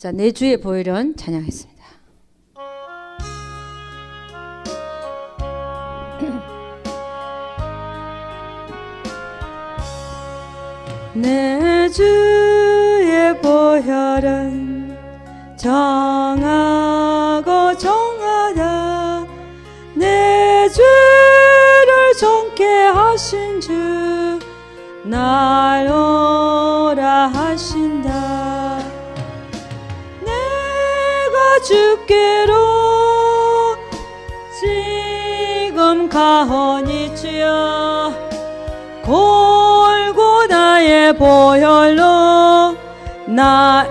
자, 내 주의 보혈은 찬양했습니다. 내 주의 보혈은 정하고 정하다. 내 죄를 정케 하신 주 날 오라 하신다. 내가 주께로 지금 가오니 주여, 골고다의 보혈로 나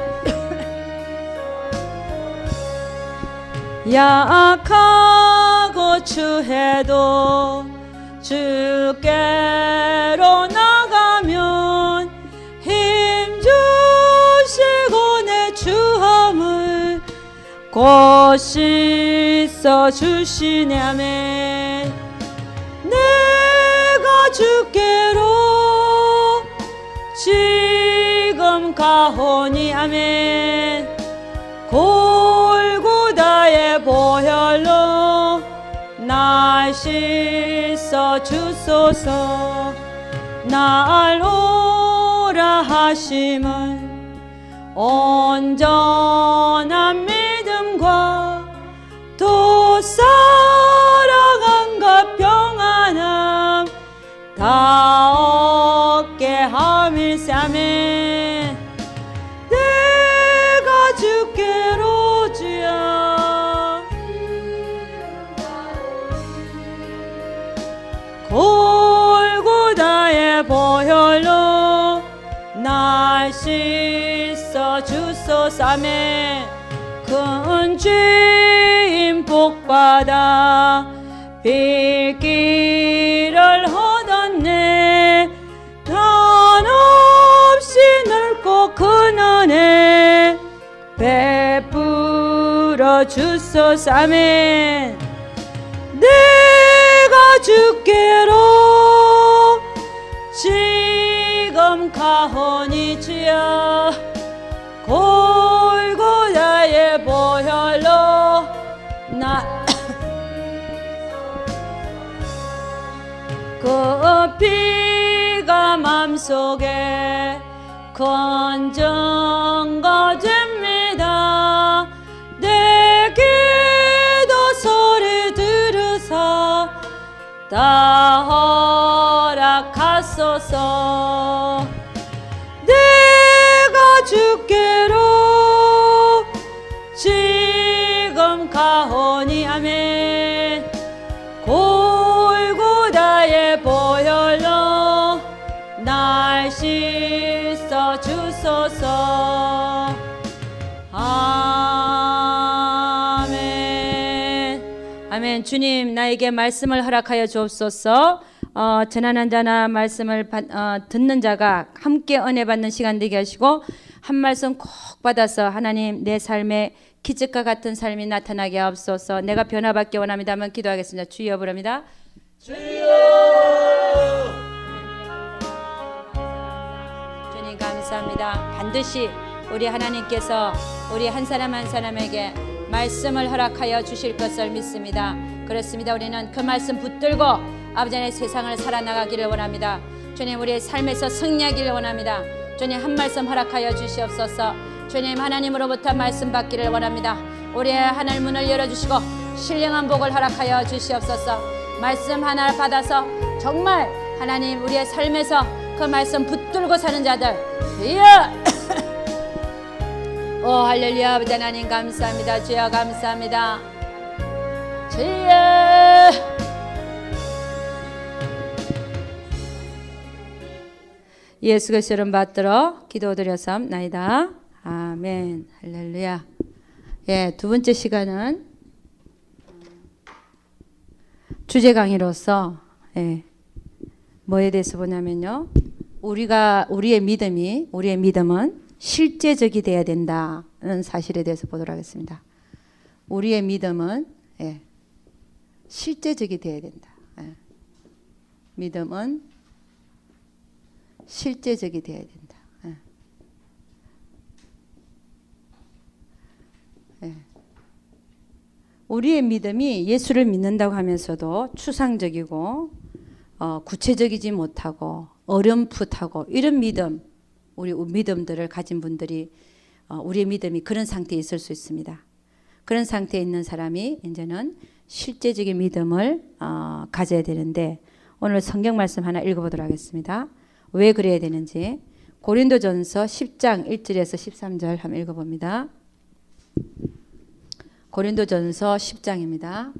약하고 추해도 주께로 나가면 힘주시고 내 주함을 곧 씻어 주시네. 아멘. 내가 주께로 지금 가오니. 아멘. 골고다의 보혈로 날 씻어 주소서. 날 오라 하심은 온전한 믿음과 또 사랑함과 평안함 다 얻게 함일세. 아멘. 내가 주께로 주여 골고다의 보혈로 날 씻어 주소서. 아멘. 큰 죄인 복받아 빌기를 얻었네. 한없이 넓고 큰 은혜 베풀어 주소서. 아멘. 내가 주께로 지금 가오니 주여, 골고다의 보혈로 나 그 피가 맘속에 큰 증거 됩니다. 내 기도 소리 들으사 다 허락하소서. 내가 주께로 지금 가오니. 아멘. 골고다의 보혈로 날 씻어 주소서. 아멘. 아멘. 주님, 나에게 말씀을 허락하여 주옵소서. 전하는 자나 말씀을 듣는 자가 함께 은혜 받는 시간 되게 하시고, 한 말씀 꼭 받아서 하나님 내 삶에 기적과 같은 삶이 나타나게 하옵소서. 내가 변화받기 원합니다 하면 기도하겠습니다. 주여 부릅니다. 주여. 주님 감사합니다. 반드시 우리 하나님께서 우리 한 사람 한 사람에게 말씀을 허락하여 주실 것을 믿습니다. 그렇습니다. 우리는 그 말씀 붙들고 아버지 안에 세상을 살아나가기를 원합니다. 주님, 우리의 삶에서 승리하기를 원합니다. 주님, 한 말씀 허락하여 주시옵소서. 주님, 하나님으로부터 말씀 받기를 원합니다. 우리의 하늘 문을 열어주시고 신령한 복을 허락하여 주시옵소서. 말씀 하나 받아서 정말 하나님 우리의 삶에서 그 말씀 붙들고 사는 자들 주여. 오 할렐루야. 아버지 하나님 감사합니다. 주여 감사합니다. 주여. 예수 그리스도 이름 받들어 기도드렸사옵나이다. 아멘. 할렐루야. 예, 두 번째 시간은 주제 강의로서 뭐에 대해서 보냐면요, 우리의 믿음은 실제적이 돼야 된다는 사실에 대해서 보도록 하겠습니다. 우리의 믿음은 실제적이 돼야 된다. 믿음은 실제적이 돼야 된다. 우리의 믿음이 예수를 믿는다고 하면서도 추상적이고 구체적이지 못하고 어렴풋하고 이런 믿음, 우리 믿음들을 가진 분들이 우리의 믿음이 그런 상태에 있을 수 있습니다. 그런 상태에 있는 사람이 이제는 실제적인 믿음을 가져야 되는데 오늘 성경 말씀 하나 읽어보도록 하겠습니다. 왜 그래야 되는지 고린도전서 10장 1절에서 13절 한번 읽어봅니다. 고린도전서 10장입니다.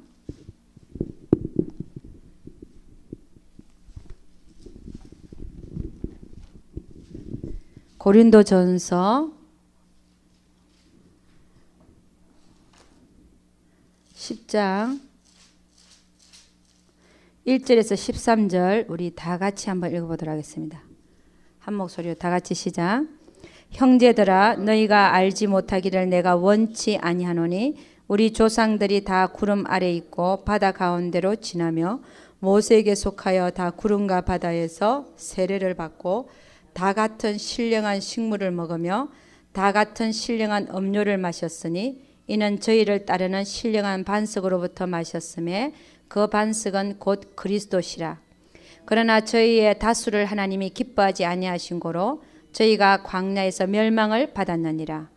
고린도전서 10장 1절에서 13절 우리 다 같이 한번 읽어보도록 하겠습니다. 한 목소리로 다 같이 시작. 형제들아 너희가 알지 못하기를 내가 원치 아니하노니 우리 조상들이 다 구름 아래 있고 바다 가운데로 지나며 모세에게 속하여 다 구름과 바다에서 세례를 받고 다 같은 신령한 식물을 먹으며 다 같은 신령한 음료를 마셨으니 이는 저희를 따르는 신령한 반석으로부터 마셨음에 그 반석은 곧 그리스도시라. 그러나 저희의 다수를 하나님이 기뻐하지 아니하신 고로 저희가 광야에서 멸망을 받았느니라.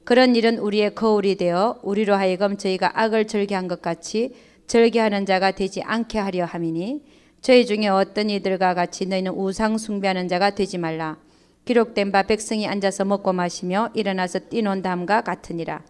그런 일은 우리의 거울이 되어 우리로 하여금 저희가 악을 절개한 것 같이 절개하는 자가 되지 않게 하려 함이니 저희 중에 어떤 이들과 같이 너희는 우상 숭배하는 자가 되지 말라. 기록된 바 백성이 앉아서 먹고 마시며 일어나서 뛰노는 다음과 같으니라.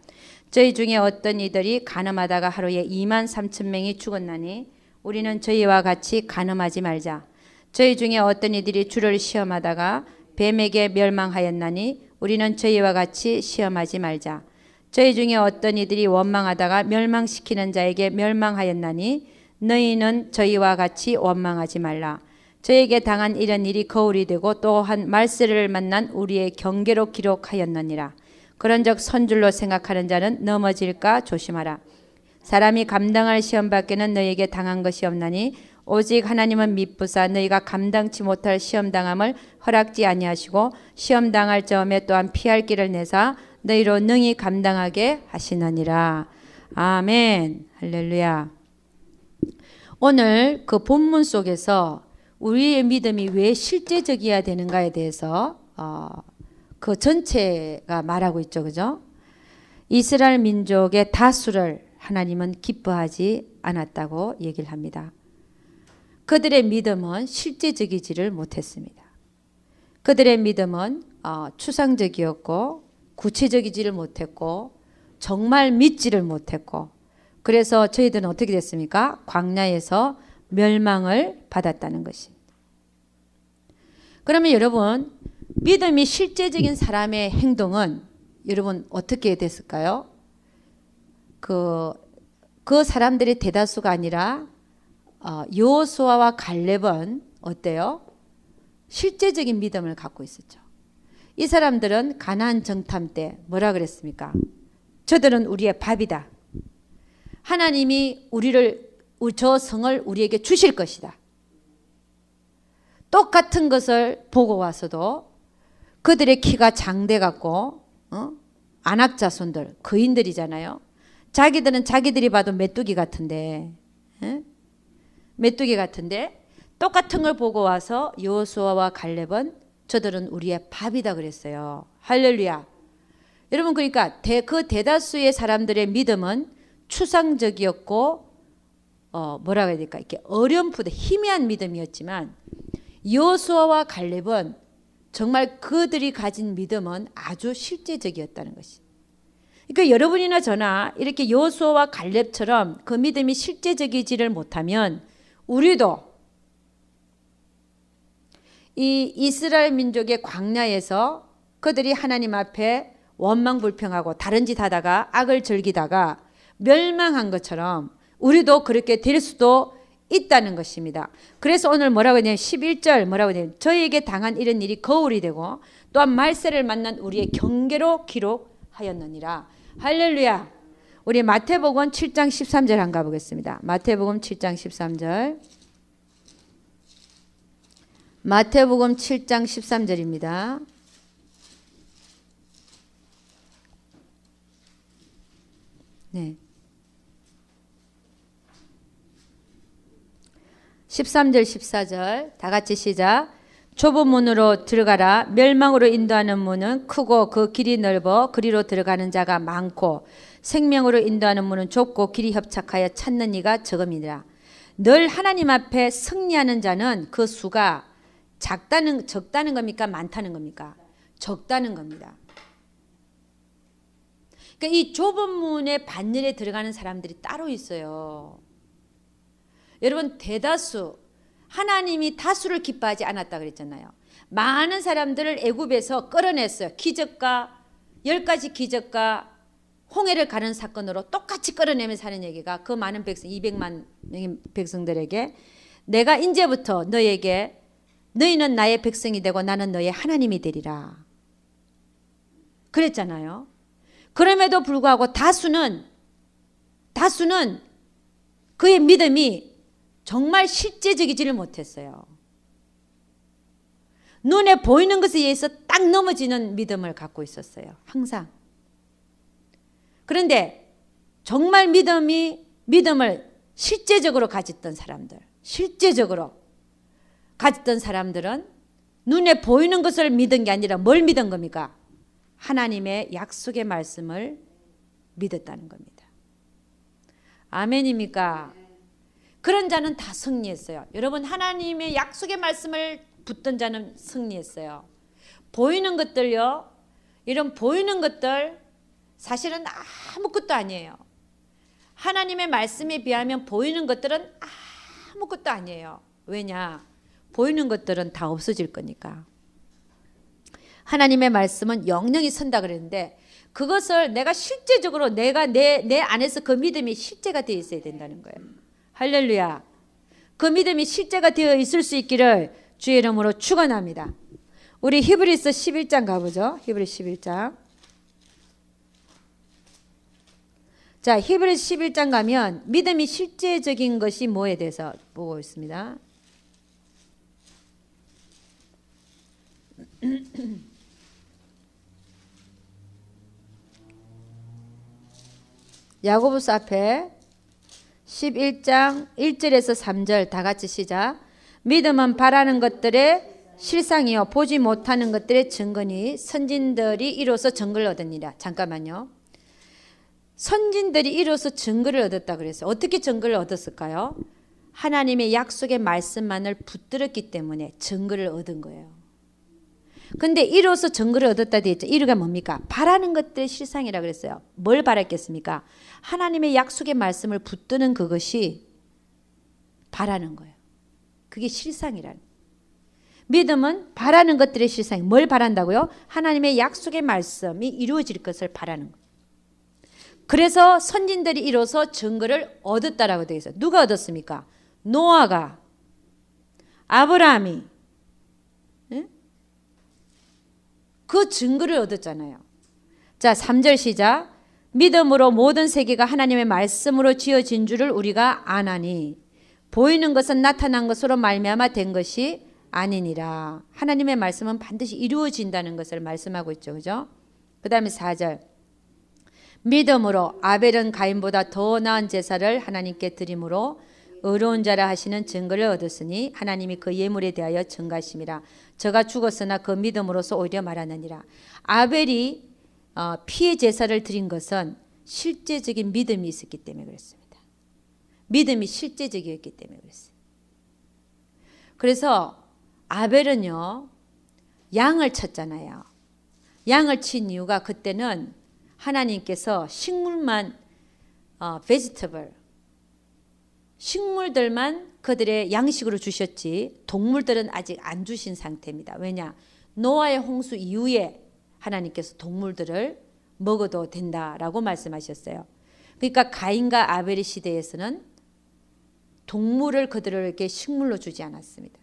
저희 중에 어떤 이들이 간음하다가 하루에 2만 3천 명이 죽었나니 우리는 저희와 같이 간음하지 말자. 저희 중에 어떤 이들이 주를 시험하다가 뱀에게 멸망하였나니 우리는 저희와 같이 시험하지 말자. 저희 중에 어떤 이들이 원망하다가 멸망시키는 자에게 멸망하였나니 너희는 저희와 같이 원망하지 말라. 저에게 당한 이런 일이 거울이 되고 또한 말세를 만난 우리의 경계로 기록하였느니라. 그런즉 선줄로 생각하는 자는 넘어질까 조심하라. 사람이 감당할 시험 밖에는 너희에게 당한 것이 없나니 오직 하나님은 미쁘사 너희가 감당치 못할 시험 당함을 허락지 아니하시고 시험 당할 점에 또한 피할 길을 내사 너희로 능히 감당하게 하시느니라. 아멘. 할렐루야. 오늘 그 본문 속에서 우리의 믿음이 왜 실제적이어야 되는가에 대해서 그 전체가 말하고 있죠. 그죠? 이스라엘 민족의 다수를 하나님은 기뻐하지 않았다고 얘기를 합니다. 그들의 믿음은 실제적이지를 못했습니다. 그들의 믿음은 추상적이었고 구체적이지를 못했고 정말 믿지를 못했고 그래서 저희들은 어떻게 됐습니까? 광야에서 멸망을 받았다는 것입니다. 그러면 여러분 믿음이 실제적인 사람의 행동은 여러분 어떻게 됐을까요? 그 사람들의 대다수가 아니라 여호수아와 갈렙은 어때요? 실제적인 믿음을 갖고 있었죠. 이 사람들은 가나안 정탐 때 뭐라 그랬습니까? 저들은 우리의 밥이다. 하나님이 저 성을 우리에게 주실 것이다. 똑같은 것을 보고 와서도 그들의 키가 장대 같고 안악 자손들 거인들이잖아요. 자기들은 자기들이 봐도 메뚜기 같은데 메뚜기 같은데 똑같은 걸 보고 와서 여호수아와 갈렙은 저들은 우리의 밥이다 그랬어요. 할렐루야. 여러분 그러니까 그 대다수의 사람들의 믿음은 추상적이었고 뭐라고 해야 될까 이렇게 어렴풋 희미한 믿음이었지만 여호수아와 갈렙은 정말 그들이 가진 믿음은 아주 실제적이었다는 것이. 그러니까 여러분이나 저나 이렇게 여호수아와 갈렙처럼 그 믿음이 실제적이지를 못하면 우리도 이 이스라엘 민족의 광야에서 그들이 하나님 앞에 원망불평하고 다른 짓 하다가 악을 즐기다가 멸망한 것처럼 우리도 그렇게 될 수도 있다는 것입니다. 그래서 오늘 뭐라고 했냐면 11절 뭐라고 했냐면 저희에게 당한 이런 일이 거울이 되고 또한 말세를 만난 우리의 경계로 기록하였느니라. 할렐루야. 우리 마태복음 7장 13절 한번 가보겠습니다. 마태복음 7장 13절. 마태복음 7장 13절입니다. 네. 13절 14절 다 같이 시작. 좁은 문으로 들어가라. 멸망으로 인도하는 문은 크고 그 길이 넓어 그리로 들어가는 자가 많고 생명으로 인도하는 문은 좁고 길이 협착하여 찾는 이가 적음이니라. 늘 하나님 앞에 승리하는 자는 그 수가 적다는 겁니까? 많다는 겁니까? 적다는 겁니다. 그러니까 이 좁은 문의 반열에 들어가는 사람들이 따로 있어요. 여러분, 대다수 하나님이 다수를 기뻐하지 않았다 그랬잖아요. 많은 사람들을 애굽에서 끌어냈어요. 기적과 10가지 기적과 홍해를 가는 사건으로 똑같이 끌어내면서 하는 얘기가 그 많은 백성 200만 명의 백성들에게 내가 이제부터 너희에게 너희는 나의 백성이 되고 나는 너의 하나님이 되리라 그랬잖아요. 그럼에도 불구하고 다수는 그의 믿음이 정말 실제적이지를 못했어요. 눈에 보이는 것에 의해서 딱 넘어지는 믿음을 갖고 있었어요. 항상. 그런데 정말 믿음을 실제적으로 가졌던 사람들은 눈에 보이는 것을 믿은 게 아니라 뭘 믿은 겁니까? 하나님의 약속의 말씀을 믿었다는 겁니다. 아멘입니까? 그런 자는 다 승리했어요. 여러분, 하나님의 약속의 말씀을 붙든 자는 승리했어요. 보이는 것들요, 이런 보이는 것들 사실은 아무것도 아니에요. 하나님의 말씀에 비하면 보이는 것들은 아무것도 아니에요. 왜냐? 보이는 것들은 다 없어질 거니까. 하나님의 말씀은 영영이 선다 그랬는데 그것을 내가 실제적으로 내가 내 안에서 그 믿음이 실제가 되어 있어야 된다는 거예요. 할렐루야. 그 믿음이 실제가 되어 있을 수 있기를 주의 이름으로 축원합니다. 우리 히브리서 11장 가보죠. 히브리서 11장. 자, 히브리서 11장 가면 믿음이 실제적인 것이 뭐에 대해서 보고 있습니다. 야고보서 앞에 11장 1절에서 3절 다 같이 시작. 믿음은 바라는 것들의 실상이요 보지 못하는 것들의 증거니 선진들이 이로써 증거를 얻으니라. 잠깐만요. 선진들이 이로써 증거를 얻었다 그랬어요. 어떻게 증거를 얻었을까요? 하나님의 약속의 말씀만을 붙들었기 때문에 증거를 얻은 거예요. 근데 이로써 증거를 얻었다 되어 있죠. 이유가 뭡니까? 바라는 것들의 실상이라 그랬어요. 뭘 바랐겠습니까? 하나님의 약속의 말씀을 붙드는 그것이 바라는 거예요. 그게 실상이라는. 믿음은 바라는 것들의 실상이. 뭘 바란다고요? 하나님의 약속의 말씀이 이루어질 것을 바라는 거예요. 그래서 선진들이 이로써 증거를 얻었다라고 되어 있어요. 누가 얻었습니까? 노아가, 아브라함이 그 증거를 얻었잖아요. 자, 3절 시작. 믿음으로 모든 세계가 하나님의 말씀으로 지어진 줄을 우리가 아나니 보이는 것은 나타난 것으로 말미암아 된 것이 아니니라. 하나님의 말씀은 반드시 이루어진다는 것을 말씀하고 있죠. 그죠? 그 다음에 4절. 믿음으로 아벨은 가인보다 더 나은 제사를 하나님께 드림으로 의로운 자라 하시는 증거를 얻었으니 하나님이 그 예물에 대하여 증가하심이라. 저가 죽었으나 그 믿음으로서 오히려 말하느니라. 아벨이 피의 제사를 드린 것은 실제적인 믿음이 있었기 때문에 그렇습니다. 믿음이 실제적이었기 때문에 그랬어요. 그래서 아벨은요, 양을 쳤잖아요. 양을 친 이유가 그때는 하나님께서 식물만 vegetable 식물들만 그들의 양식으로 주셨지 동물들은 아직 안 주신 상태입니다. 왜냐? 노아의 홍수 이후에 하나님께서 동물들을 먹어도 된다라고 말씀하셨어요. 그러니까 가인과 아벨의 시대에서는 동물을 그들에게 식물로 주지 않았습니다.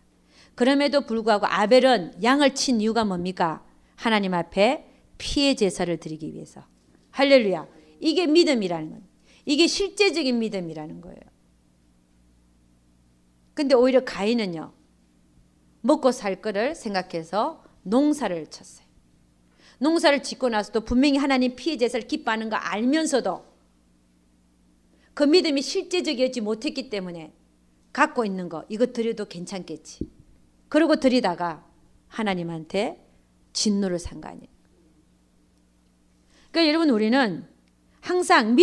그럼에도 불구하고 아벨은 양을 친 이유가 뭡니까? 하나님 앞에 피의 제사를 드리기 위해서. 할렐루야. 이게 믿음이라는 건, 이게 실제적인 믿음이라는 거예요. 근데 오히려 가인은요, 먹고 살 거를 생각해서 농사를 쳤어요. 농사를 짓고 나서도 분명히 하나님 피의 제사를 기뻐하는 거 알면서도 그 믿음이 실제적이었지 못했기 때문에 갖고 있는 거 이거 드려도 괜찮겠지. 그러고 드리다가 하나님한테 진노를 산 거 아니에요. 그러니까 여러분 우리는 항상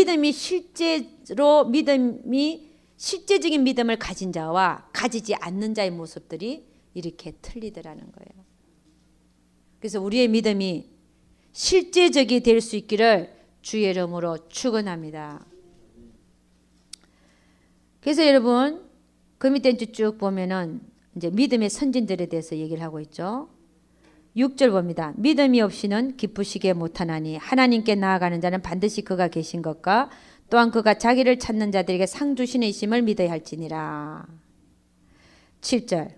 실제적인 믿음을 가진 자와 가지지 않는 자의 모습들이 이렇게 틀리더라는 거예요. 그래서 우리의 믿음이 실제적이 될 수 있기를 주의 이름으로 축원합니다. 그래서 여러분 그 밑에 쭉 보면은 이제 믿음의 선진들에 대해서 얘기를 하고 있죠. 6절 봅니다. 믿음이 없이는 기쁘시게 못하나니 하나님께 나아가는 자는 반드시 그가 계신 것과 또한 그가 자기를 찾는 자들에게 상 주시는 이심을 믿어야 할지니라. 7절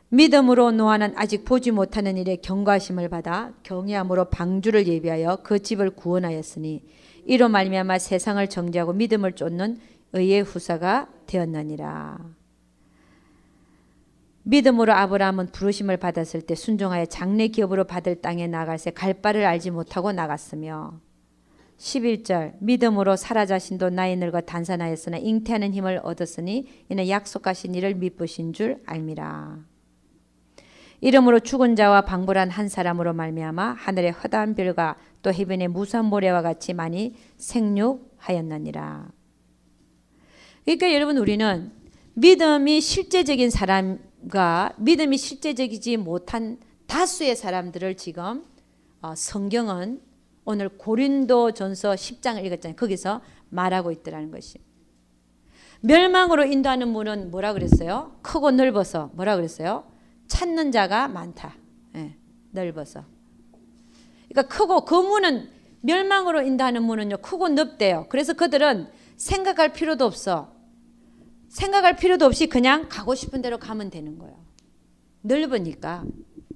믿음으로 노아는 아직 보지 못하는 일에 경고하심을 받아 경외함으로 방주를 예비하여 그 집을 구원하였으니 이로 말미암아 세상을 정죄하고 믿음을 쫓는 의의 후사가 되었느니라. 믿음으로 아브라함은 부르심을 받았을 때 순종하여 장래 기업으로 받을 땅에 나갈새 갈 바를 알지 못하고 나갔으며 11절 믿음으로 사라 자신도 나이 늙어 단산하였으나 잉태하는 힘을 얻었으니 이는 약속하신 이를 미쁘신 줄 알미라. 이러므로 죽은 자와 방불한 한 사람으로 말미암아 하늘의 허다한 별과 또 해변의 무수한 모래와 같이 많이 생육하였느니라. 그러니까 여러분 우리는 믿음이 실제적인 사람과 믿음이 실제적이지 못한 다수의 사람들을 지금 성경은 오늘 고린도전서 10장을 읽었잖아요. 거기서 말하고 있더라는 것이. 멸망으로 인도하는 문은 뭐라 그랬어요? 크고 넓어서 뭐라 그랬어요? 찾는 자가 많다. 네, 넓어서. 그러니까 크고 그 문은 멸망으로 인도하는 문은요 크고 넓대요. 그래서 그들은 생각할 필요도 없어. 생각할 필요도 없이 그냥 가고 싶은 대로 가면 되는 거예요. 넓으니까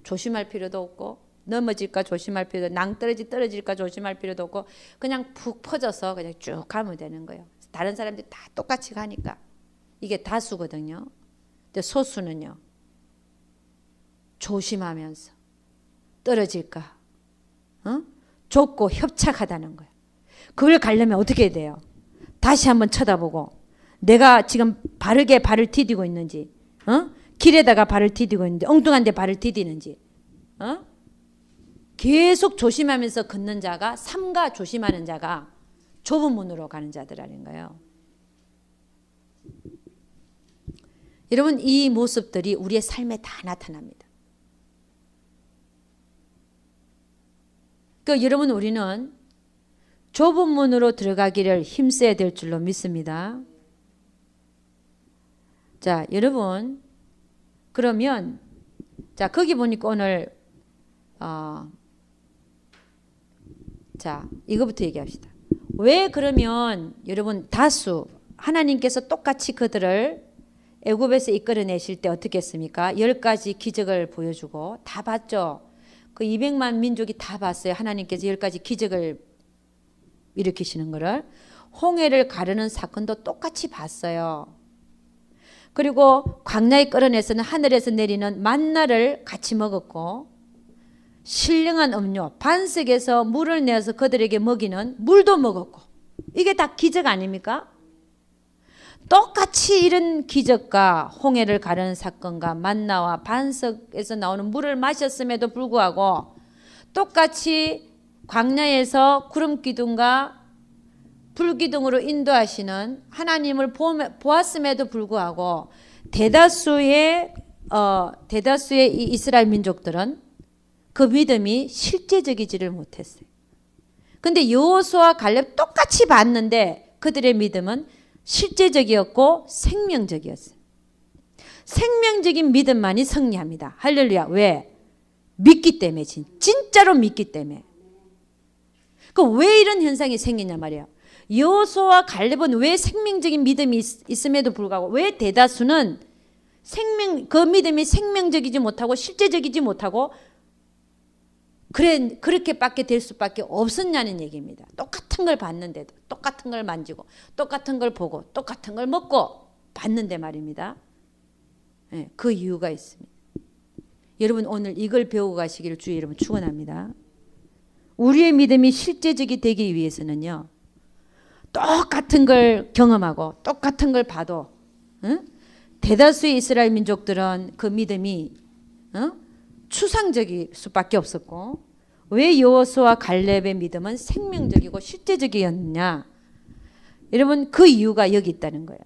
조심할 필요도 없고 넘어질까 조심할 필요도 없고 낭떠러질까 조심할 필요도 없고 그냥 푹 퍼져서 그냥 쭉 가면 되는 거예요. 다른 사람들이 다 똑같이 가니까. 이게 다수거든요. 근데 소수는요. 조심하면서 떨어질까 좁고 협착하다는 거예요. 그걸 가려면 어떻게 해야 돼요? 다시 한번 쳐다보고 내가 지금 바르게 발을 디디고 있는지 길에다가 발을 디디고 있는지 엉뚱한 데 발을 디디는지 계속 조심하면서 걷는 자가 삼가 조심하는 자가 좁은 문으로 가는 자들이라는 거예요. 여러분 이 모습들이 우리의 삶에 다 나타납니다. 그러니까 여러분 우리는 좁은 문으로 들어가기를 힘써야 될 줄로 믿습니다. 자 여러분 그러면 자 거기 보니까 오늘 자 이거부터 얘기합시다. 왜 그러면 여러분 다수 하나님께서 똑같이 그들을 애굽에서 이끌어내실 때 어떻게 했습니까? 10가지 기적을 보여주고 다 봤죠. 그 200만 민족이 다 봤어요. 하나님께서 10가지 기적을 일으키시는 거를. 홍해를 가르는 사건도 똑같이 봤어요. 그리고 광야에 끌어내서는 하늘에서 내리는 만나를 같이 먹었고 신령한 음료 반석에서 물을 내어서 그들에게 먹이는 물도 먹었고 이게 다 기적 아닙니까? 똑같이 이런 기적과 홍해를 가르는 사건과 만나와 반석에서 나오는 물을 마셨음에도 불구하고 똑같이 광야에서 구름 기둥과 불 기둥으로 인도하시는 하나님을 보았음에도 불구하고 대다수의 이 이스라엘 민족들은 그 믿음이 실제적이지를 못했어요. 근데 여호수아와 갈렙 똑같이 봤는데 그들의 믿음은 실제적이었고 생명적이었어요. 생명적인 믿음만이 승리합니다. 할렐루야. 왜? 믿기 때문에 진짜로 믿기 때문에. 그 왜 이런 현상이 생기냐 말이에요. 여호수아와 갈렙은 왜 생명적인 믿음이 있음에도 불구하고 왜 대다수는 그 믿음이 생명적이지 못하고 실제적이지 못하고 그렇게밖에 될 수밖에 없었냐는 얘기입니다. 똑같은 걸 봤는데도 똑같은 걸 만지고 똑같은 걸 보고 똑같은 걸 먹고 봤는데 말입니다. 네, 그 이유가 있습니다. 여러분 오늘 이걸 배우고 가시기를 주의 여러분 축원합니다. 우리의 믿음이 실제적이 되기 위해서는요. 똑같은 걸 경험하고 똑같은 걸 봐도 대다수의 이스라엘 민족들은 그 믿음이 추상적일 수밖에 없었고, 왜 여호수아와 갈렙의 믿음은 생명적이고 실제적이었느냐? 여러분, 그 이유가 여기 있다는 거예요.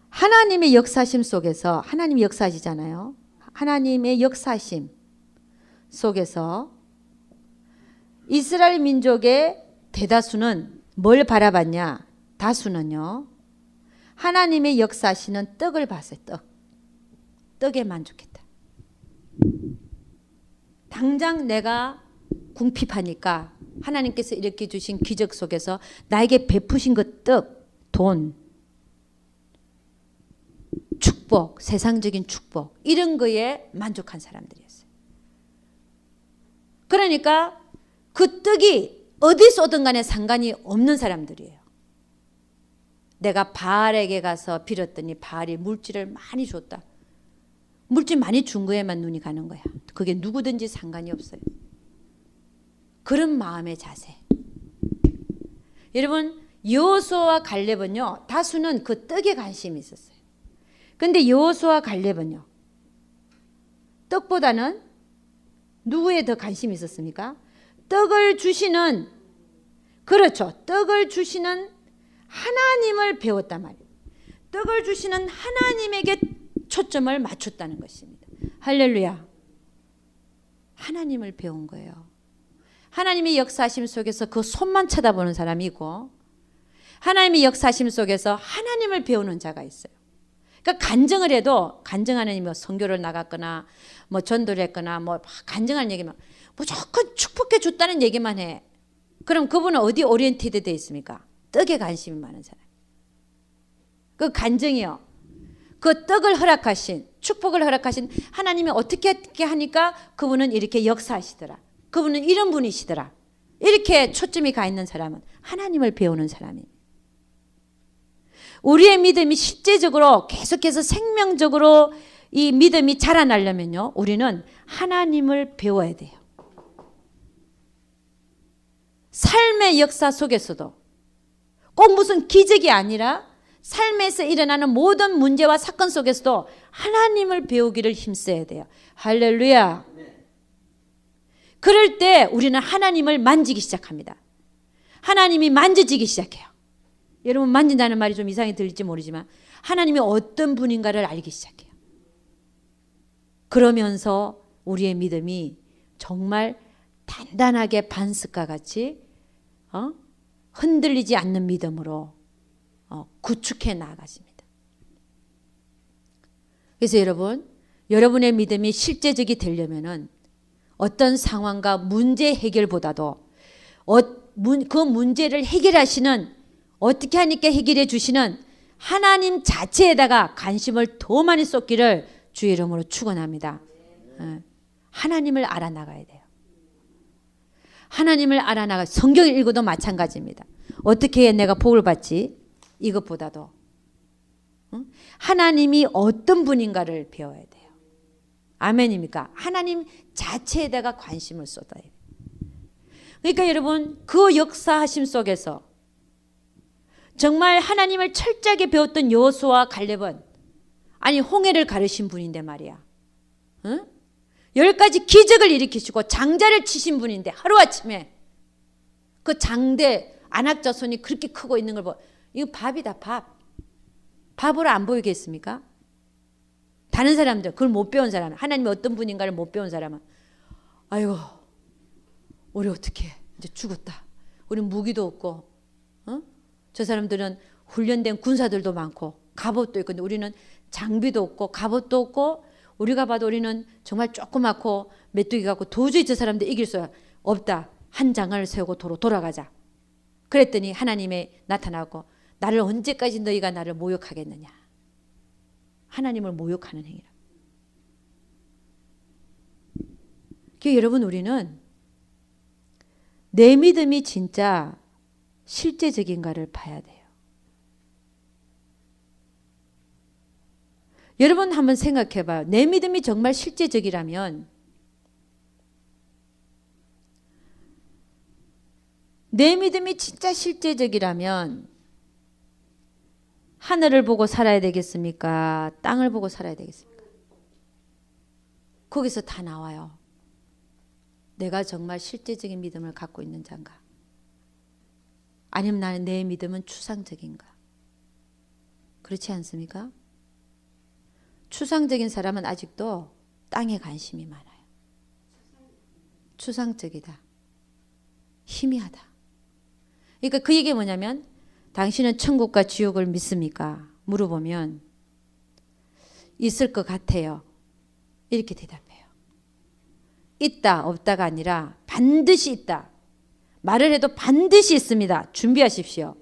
하나님의 역사심 속에서, 하나님이 역사하시잖아요. 하나님의 역사심 속에서 이스라엘 민족의 대다수는 뭘 바라봤냐? 다수는요, 하나님의 역사하시는 떡을 봤어요. 떡에 만족했다. 당장 내가 궁핍하니까 하나님께서 이렇게 주신 기적 속에서 나에게 베푸신 그 떡, 돈, 축복, 세상적인 축복, 이런 거에 만족한 사람들이었어요. 그러니까 그 떡이 어디서 오든 간에 상관이 없는 사람들이에요. 내가 바알에게 가서 빌었더니 바알이 물질을 많이 줬다. 물질 많이 준 거에만 눈이 가는 거야. 그게 누구든지 상관이 없어요. 그런 마음의 자세. 여러분, 여호수아와 갈렙은요, 다수는 그 떡에 관심이 있었어요. 근데 여호수아와 갈렙은요, 떡보다는 누구에 더 관심이 있었습니까? 떡을 주시는, 그렇죠, 떡을 주시는 하나님을 배웠단 말이에요. 떡을 주시는 하나님에게 초점을 맞췄다는 것입니다. 할렐루야. 하나님을 배운 거예요. 하나님의 역사하심 속에서 그 손만 쳐다보는 사람이 있고, 하나님의 역사하심 속에서 하나님을 배우는 자가 있어요. 그러니까 간증을 해도, 간증하는 뭐 선교를 나갔거나 뭐 전도를 했거나 뭐 간증하는 얘기만, 무조건 축복해 줬다는 얘기만 해. 그럼 그분은 어디 오리엔티드 돼 있습니까? 떡에 관심이 많은 사람. 그 간증이요, 그 떡을 허락하신, 축복을 허락하신 하나님이 어떻게 하니까 그분은 이렇게 역사하시더라, 그분은 이런 분이시더라, 이렇게 초점이 가 있는 사람은 하나님을 배우는 사람입니다. 우리의 믿음이 실제적으로 계속해서 생명적으로 이 믿음이 자라나려면요, 우리는 하나님을 배워야 돼요. 삶의 역사 속에서도 꼭 무슨 기적이 아니라 삶에서 일어나는 모든 문제와 사건 속에서도 하나님을 배우기를 힘써야 돼요. 할렐루야. 그럴 때 우리는 하나님을 만지기 시작합니다. 하나님이 만져지기 시작해요. 여러분, 만진다는 말이 좀 이상히 들릴지 모르지만 하나님이 어떤 분인가를 알기 시작해요. 그러면서 우리의 믿음이 정말 단단하게 반석과 같이 흔들리지 않는 믿음으로 구축해 나아가십니다. 그래서 여러분의 믿음이 실제적이 되려면은 어떤 상황과 문제 해결보다도 그 문제를 해결하시는, 어떻게 하니까 해결해 주시는 하나님 자체에다가 관심을 더 많이 쏟기를 주의 이름으로 축원합니다. 하나님을 알아나가야 돼요. 하나님을 알아나가. 성경을 읽어도 마찬가지입니다. 어떻게 해야 내가 복을 받지? 이것보다도 하나님이 어떤 분인가를 배워야 돼요. 아멘입니까? 하나님 자체에다가 관심을 쏟아야 돼요. 그러니까 여러분, 그 역사하심 속에서 정말 하나님을 철저하게 배웠던 여호수아와 갈렙은, 아니 홍해를 가르신 분인데 말이야, 10가지 기적을 일으키시고 장자를 치신 분인데 하루아침에 그 장대 안악자손이 그렇게 크고 있는 걸 보고, 이거 밥이다, 밥. 밥으로 안 보이겠습니까? 다른 사람들, 그걸 못 배운 사람, 하나님이 어떤 분인가를 못 배운 사람은, 아이고 우리 어떻게 이제 죽었다, 우리 무기도 없고, 저 사람들은 훈련된 군사들도 많고 갑옷도 있고, 근데 우리는 장비도 없고 갑옷도 없고, 우리가 봐도 우리는 정말 조그맣고 메뚜기 같고 도저히 저 사람들 이길 수 없다. 한 장을 세우고 도로 돌아가자. 그랬더니 하나님이 나타나고, 나를 언제까지 너희가 나를 모욕하겠느냐. 하나님을 모욕하는 행위라. 그러니까 여러분, 우리는 내 믿음이 진짜 실제적인가를 봐야 돼요. 여러분 한번 생각해 봐요. 내 믿음이 정말 실제적이라면, 내 믿음이 진짜 실제적이라면 하늘을 보고 살아야 되겠습니까? 땅을 보고 살아야 되겠습니까? 거기서 다 나와요. 내가 정말 실제적인 믿음을 갖고 있는 자인가? 아니면 나는 내 믿음은 추상적인가? 그렇지 않습니까? 추상적인 사람은 아직도 땅에 관심이 많아요. 추상적이다. 희미하다. 그러니까 그 얘기 뭐냐면 당신은 천국과 지옥을 믿습니까? 물어보면 있을 것 같아요. 이렇게 대답해요. 있다 없다가 아니라 반드시 있다. 말을 해도 반드시 있습니다. 준비하십시오.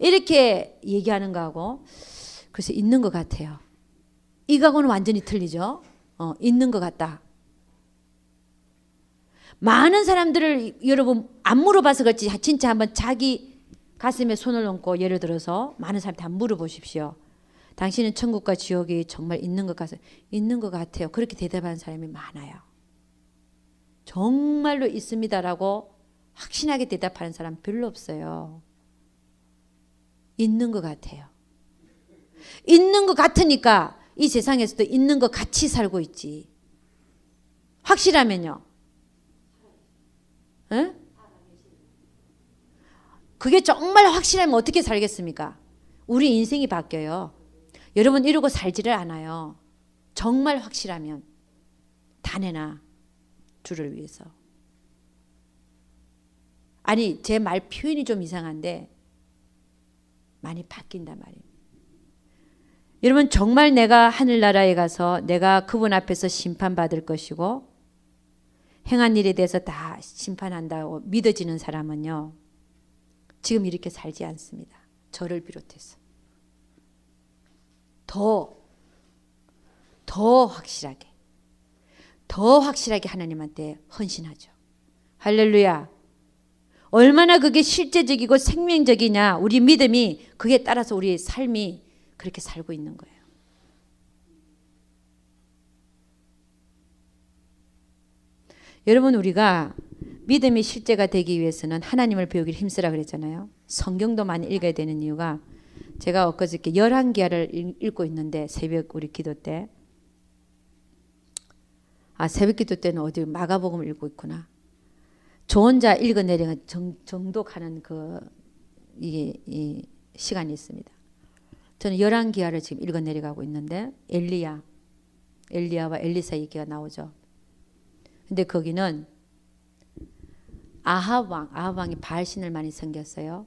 이렇게 얘기하는 거하고 글쎄 있는 것 같아요. 이거하고는 완전히 틀리죠. 있는 것 같다. 많은 사람들을 여러분 안 물어봐서 그렇지 진짜 한번 자기 가슴에 손을 얹고 예를 들어서 많은 사람한테 한번 물어보십시오. 당신은 천국과 지옥이 정말 있는 것 같아요. 있는 것 같아요. 그렇게 대답하는 사람이 많아요. 정말로 있습니다라고 확신하게 대답하는 사람 별로 없어요. 있는 것 같아요. 있는 것 같으니까 이 세상에서도 있는 것 같이 살고 있지. 확실하면요. 에? 그게 정말 확실하면 어떻게 살겠습니까? 우리 인생이 바뀌어요. 여러분 이러고 살지를 않아요. 정말 확실하면 다 내놔. 주를 위해서. 아니 제 말 표현이 좀 이상한데 많이 바뀐단 말이에요. 여러분 정말 내가 하늘나라에 가서 내가 그분 앞에서 심판받을 것이고 행한 일에 대해서 다 심판한다고 믿어지는 사람은요. 지금 이렇게 살지 않습니다. 저를 비롯해서. 더 확실하게 하나님한테 헌신하죠. 할렐루야. 얼마나 그게 실제적이고 생명적이냐. 우리 믿음이 그에 따라서 우리 삶이 그렇게 살고 있는 거예요. 여러분 우리가 믿음이 실제가 되기 위해서는 하나님을 배우기를 힘쓰라 그랬잖아요. 성경도 많이 읽어야 되는 이유가 제가 엊그저께 열왕기하를 읽고 있는데 새벽 우리 기도 때 새벽 기도 때는 어디 마가복음을 읽고 있구나. 저 혼자 읽어내려가 정독하는 이 시간이 있습니다. 저는 열왕기하를 지금 읽어내려가고 있는데 엘리야와 엘리사 얘기가 나오죠. 근데 거기는 아합 왕이 바알신을 많이 섬겼어요.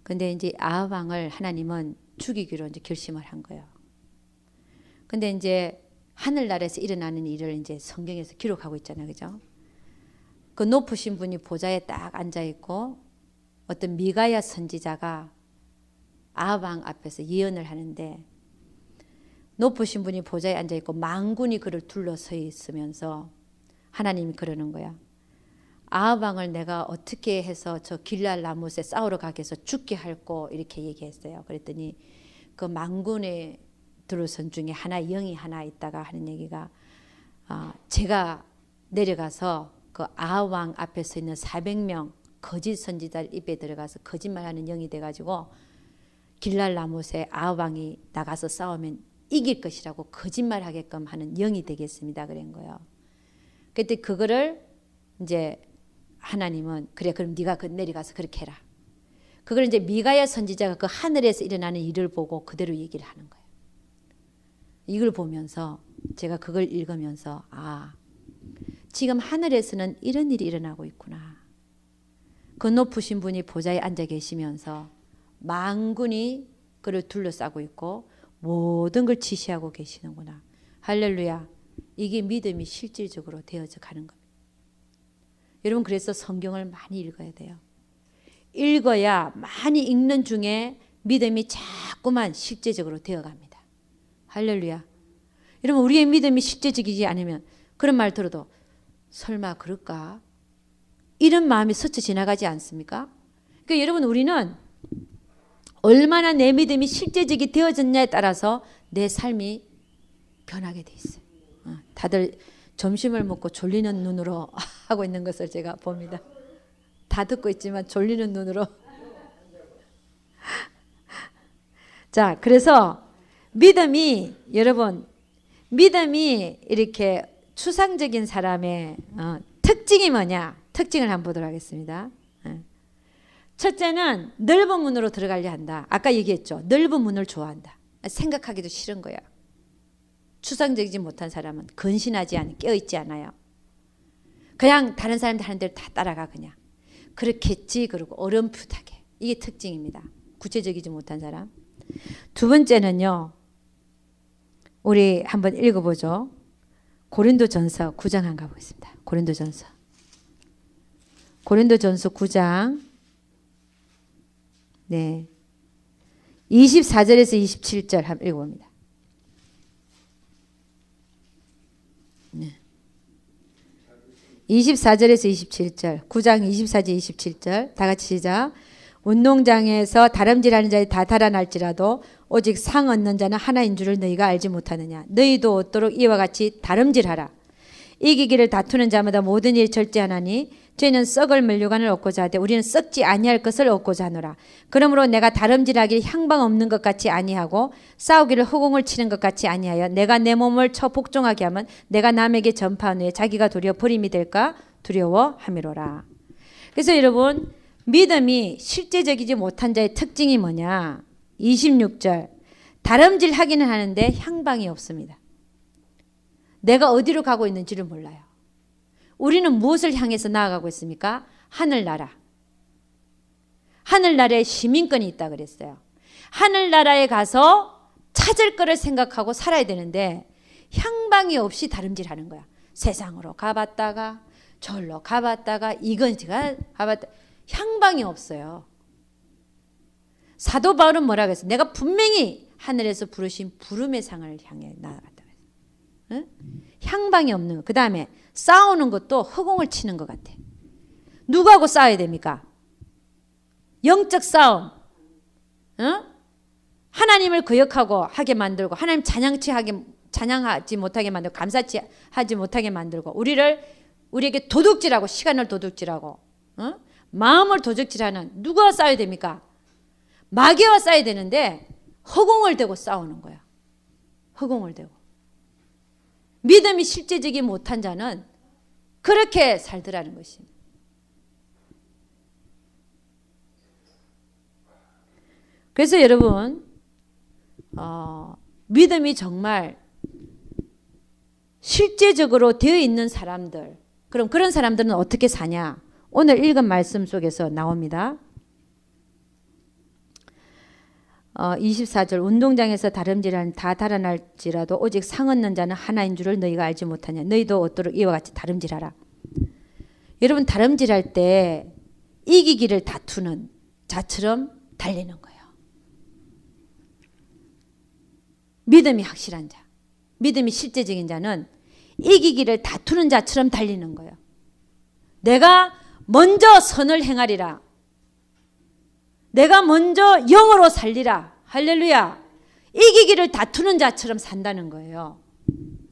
근데 이제 아합 왕을 하나님은 죽이기로 이제 결심을 한 거예요. 근데 이제 하늘나라에서 일어나는 일을 이제 성경에서 기록하고 있잖아요. 그죠? 그 높으신 분이 보좌에 딱 앉아 있고 어떤 미가야 선지자가 아합 왕 앞에서 예언을 하는데 높으신 분이 보좌에 앉아 있고 만군이 그를 둘러서 있으면서 하나님이 그러는 거야. 아합 왕을 내가 어떻게 해서 저 길랄 라못에 싸우러 가게 해서 죽게 할꼬 이렇게 얘기했어요. 그랬더니 그 만군의 들어선 중에 영이 하나 있다가 하는 얘기가 제가 내려가서 그 아합 왕 앞에 서 있는 400명 거짓 선지자 입에 들어가서 거짓말하는 영이 돼가지고 길랄 라못에 아합 왕이 나가서 싸우면 이길 것이라고 거짓말하게끔 하는 영이 되겠습니다. 그런 거예요. 그때 그거를 이제 하나님은 그래 그럼 네가 내려가서 그렇게 해라. 그걸 이제 미가야 선지자가 그 하늘에서 일어나는 일을 보고 그대로 얘기를 하는 거예요. 이걸 보면서 제가 그걸 읽으면서 지금 하늘에서는 이런 일이 일어나고 있구나. 그 높으신 분이 보좌에 앉아 계시면서 만군이 그를 둘러싸고 있고 모든 걸 지시하고 계시는구나. 할렐루야. 이게 믿음이 실질적으로 되어져 가는 겁니다. 여러분 그래서 성경을 많이 읽어야 돼요. 읽어야 많이 읽는 중에 믿음이 자꾸만 실제적으로 되어갑니다. 할렐루야. 여러분 우리의 믿음이 실제적이지 않으면 그런 말 들어도 설마 그럴까? 이런 마음이 스쳐 지나가지 않습니까? 그러니까 여러분 우리는 얼마나 내 믿음이 실제적이 되어졌냐에 따라서 내 삶이 변하게 돼 있어요. 다들 점심을 먹고 졸리는 눈으로 하고 있는 것을 제가 봅니다. 다 듣고 있지만 졸리는 눈으로. 자, 그래서 믿음이 여러분 믿음이 이렇게 추상적인 사람의 특징이 뭐냐? 특징을 한번 보도록 하겠습니다. 첫째는 넓은 문으로 들어가려 한다. 아까 얘기했죠. 넓은 문을 좋아한다. 생각하기도 싫은 거야. 추상적이지 못한 사람은 근신하지 않아, 깨어있지 않아요. 그냥 다른 사람들 하는 대로 다 따라가 그냥. 그렇겠지 그러고 어렴풋하게. 이게 특징입니다. 구체적이지 못한 사람. 두 번째는요. 우리 한번 읽어보죠. 고린도전서 9장 한번 가보겠습니다. 고린도전서 9장 네 24절에서 27절 한번 읽어봅니다. 네. 24절에서 27절 9장 24절 27절 다 같이 시작. 운동장에서 다름질하는 자들이 다 달아날지라도 오직 상 얻는 자는 하나인 줄을 너희가 알지 못하느냐. 너희도 얻도록 이와 같이 다름질하라. 이기기를 다투는 자마다 모든 일이 절제하나니 저희는 썩을 면류관을 얻고자 하되 우리는 썩지 아니할 것을 얻고자 하노라. 그러므로 내가 다름질하기를 향방 없는 것 같이 아니하고 싸우기를 허공을 치는 것 같이 아니하여 내가 내 몸을 쳐 복종하게 하면 내가 남에게 전파한 후에 자기가 도리어 버림이 될까 두려워함이로라. 그래서 여러분 믿음이 실제적이지 못한 자의 특징이 뭐냐? 26절 다름질 하기는 하는데 향방이 없습니다. 내가 어디로 가고 있는지를 몰라요. 우리는 무엇을 향해서 나아가고 있습니까? 하늘나라. 하늘나라에 시민권이 있다 그랬어요. 하늘나라에 가서 찾을 거를 생각하고 살아야 되는데 향방이 없이 다름질하는 거야. 세상으로 가봤다가 절로 가봤다가 이건 제가 가봤다. 향방이 없어요. 사도 바울은 뭐라고 했어요? 내가 분명히 하늘에서 부르신 부름의 상을 향해 나아갔다. 응? 향방이 없는 거. 그 다음에 싸우는 것도 허공을 치는 것 같아. 누구하고 싸워야 됩니까? 영적 싸움. 응? 하나님을 거역하고 하게 만들고 하나님 찬양하지 못하게 만들고 감사치 하지 못하게 만들고 우리에게 도둑질하고 시간을 도둑질하고 응? 마음을 도둑질하는 누구와 싸워야 됩니까? 마귀와 싸워야 되는데 허공을 대고 싸우는 거야. 허공을 대고. 믿음이 실제적이 못한 자는 그렇게 살더라는 것입니다. 그래서 여러분 믿음이 정말 실제적으로 되어 있는 사람들, 그럼 그런 사람들은 어떻게 사냐? 오늘 읽은 말씀 속에서 나옵니다. 24절 운동장에서 다름질하는 다 달아날지라도 오직 상 얻는 자는 하나인 줄을 너희가 알지 못하냐. 너희도 얻도록 이와 같이 다름질하라. 여러분 다름질할 때 이기기를 다투는 자처럼 달리는 거예요. 믿음이 확실한 자, 믿음이 실제적인 자는 이기기를 다투는 자처럼 달리는 거예요. 내가 먼저 선을 행하리라. 내가 먼저 영으로 살리라. 할렐루야. 이기기를 다투는 자처럼 산다는 거예요.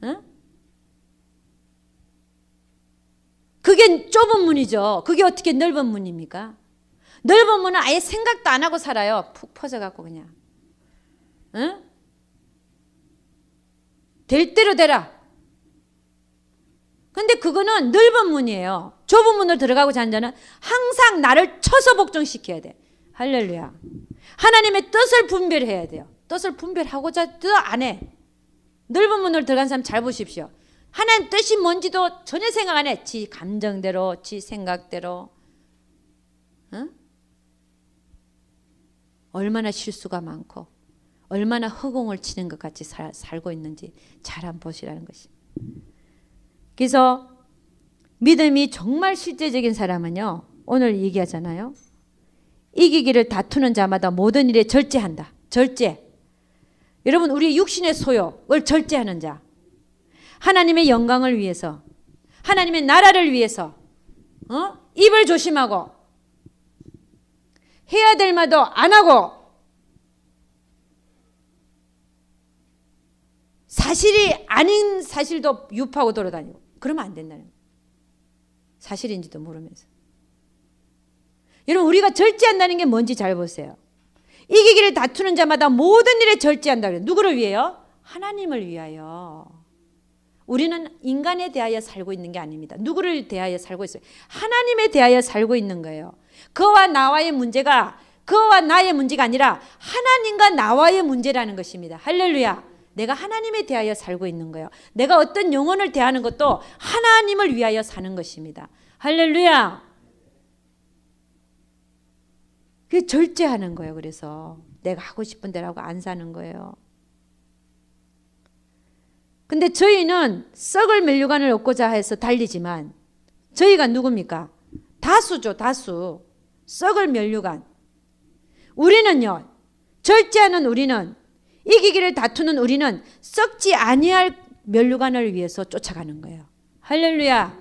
응? 그게 좁은 문이죠. 그게 어떻게 넓은 문입니까? 넓은 문은 아예 생각도 안 하고 살아요. 푹 퍼져갖고 그냥. 응? 될 대로 되라. 근데 그거는 넓은 문이에요. 좁은 문으로 들어가고자 하는 자는 항상 나를 쳐서 복종시켜야 돼. 할렐루야. 하나님의 뜻을 분별해야 돼요. 뜻을 분별하고자 뜻 안 해. 넓은 문으로 들어간 사람 잘 보십시오. 하나님 뜻이 뭔지도 전혀 생각 안 해. 지 감정대로, 지 생각대로. 응? 얼마나 실수가 많고 얼마나 허공을 치는 것 같이 살고 있는지 잘 한번 보시라는 것입니다. 그래서 믿음이 정말 실제적인 사람은요. 오늘 얘기하잖아요. 이기기를 다투는 자마다 모든 일에 절제한다. 절제. 여러분 우리 육신의 소욕을 절제하는 자. 하나님의 영광을 위해서 하나님의 나라를 위해서 입을 조심하고 해야 될 말도 안 하고 사실이 아닌 사실도 유포하고 돌아다니고 그러면 안 된다는 거예요. 사실인지도 모르면서. 여러분 우리가 절제한다는 게 뭔지 잘 보세요. 이기기를 다투는 자마다 모든 일에 절제한다. 누구를 위해요? 하나님을 위하여. 우리는 인간에 대하여 살고 있는 게 아닙니다. 누구를 대하여 살고 있어요? 하나님에 대하여 살고 있는 거예요. 그와 나와의 문제가 그와 나의 문제가 아니라 하나님과 나와의 문제라는 것입니다. 할렐루야. 내가 하나님에 대하여 살고 있는 거예요. 내가 어떤 영혼을 대하는 것도 하나님을 위하여 사는 것입니다. 할렐루야. 그게 절제하는 거예요. 그래서 내가 하고 싶은 대로 하고 안 사는 거예요. 근데 저희는 썩을 면류관을 얻고자 해서 달리지만 저희가 누굽니까? 다수죠. 다수. 썩을 면류관. 우리는요. 절제하는 우리는 이기기를 다투는 우리는 썩지 아니할 면류관을 위해서 쫓아가는 거예요. 할렐루야.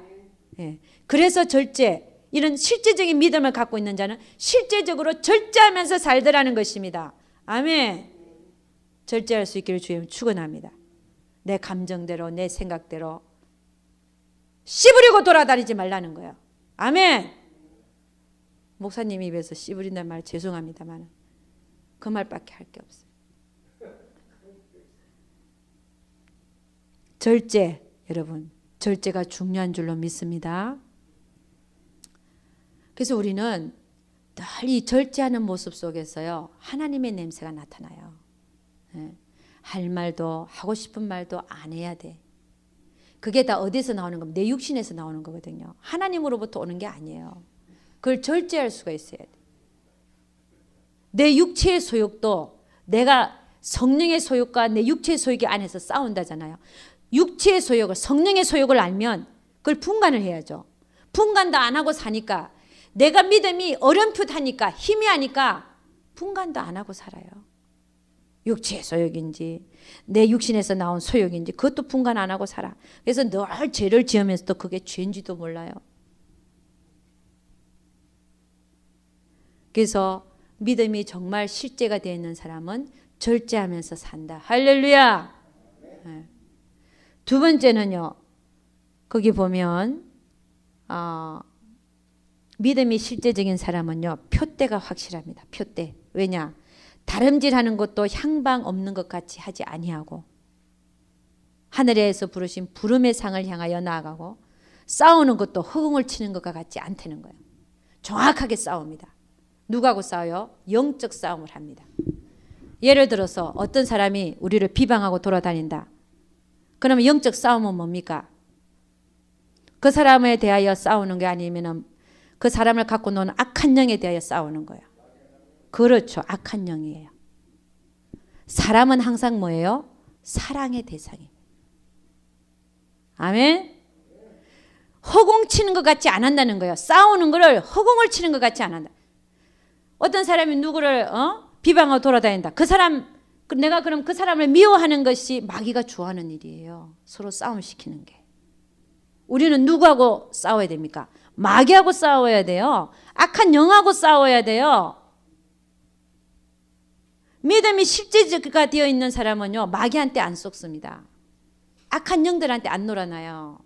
예. 그래서 절제 이런 실제적인 믿음을 갖고 있는 자는 실제적으로 절제하면서 살더라는 것입니다. 아멘. 절제할 수 있기를 주님 축원합니다. 내 감정대로 내 생각대로 씨부리고 돌아다니지 말라는 거예요. 아멘. 목사님 입에서 씨부린다는 말 죄송합니다만 그 말밖에 할 게 없어요. 절제, 여러분 절제가 중요한 줄로 믿습니다. 그래서 우리는 늘 이 절제하는 모습 속에서요 하나님의 냄새가 나타나요. 할 말도 하고 싶은 말도 안 해야 돼. 그게 다 어디서 나오는 겁니까? 내 육신에서 나오는 거거든요. 하나님으로부터 오는 게 아니에요. 그걸 절제할 수가 있어야 돼. 내 육체의 소욕도 내가 성령의 소욕과 내 육체의 소욕이 안에서 싸운다잖아요. 육체의 소욕을 성령의 소욕을 알면 그걸 분간을 해야죠. 분간도 안 하고 사니까 내가 믿음이 어렴풋하니까 힘이 하니까 분간도 안 하고 살아요. 육체의 소욕인지 내 육신에서 나온 소욕인지 그것도 분간 안 하고 살아. 그래서 늘 죄를 지으면서도 그게 죄인지도 몰라요. 그래서 믿음이 정말 실제가 되어 있는 사람은 절제하면서 산다. 할렐루야. 네. 두 번째는요. 거기 보면 믿음이 실제적인 사람은요. 표대가 확실합니다. 표대. 왜냐? 다름질하는 것도 향방 없는 것 같이 하지 아니하고 하늘에서 부르신 부름의 상을 향하여 나아가고 싸우는 것도 허공을 치는 것과 같지 않다는 거예요. 정확하게 싸웁니다. 누구하고 싸워요? 영적 싸움을 합니다. 예를 들어서 어떤 사람이 우리를 비방하고 돌아다닌다. 그러면 영적 싸움은 뭡니까? 그 사람에 대하여 싸우는 게 아니면 그 사람을 갖고 노는 악한 영에 대하여 싸우는 거예요. 그렇죠. 악한 영이에요. 사람은 항상 뭐예요? 사랑의 대상이에요. 아멘. 허공 치는 것 같지 안 한다는 거예요. 싸우는 거를 허공을 치는 것 같지 안 한다. 어떤 사람이 누구를 비방하고 돌아다닌다. 그 사람 내가 그럼 그 사람을 미워하는 것이 마귀가 좋아하는 일이에요. 서로 싸움시키는 게. 우리는 누구하고 싸워야 됩니까? 마귀하고 싸워야 돼요. 악한 영하고 싸워야 돼요. 믿음이 실제가 되어 있는 사람은요. 마귀한테 안 속습니다. 악한 영들한테 안 놀아나요.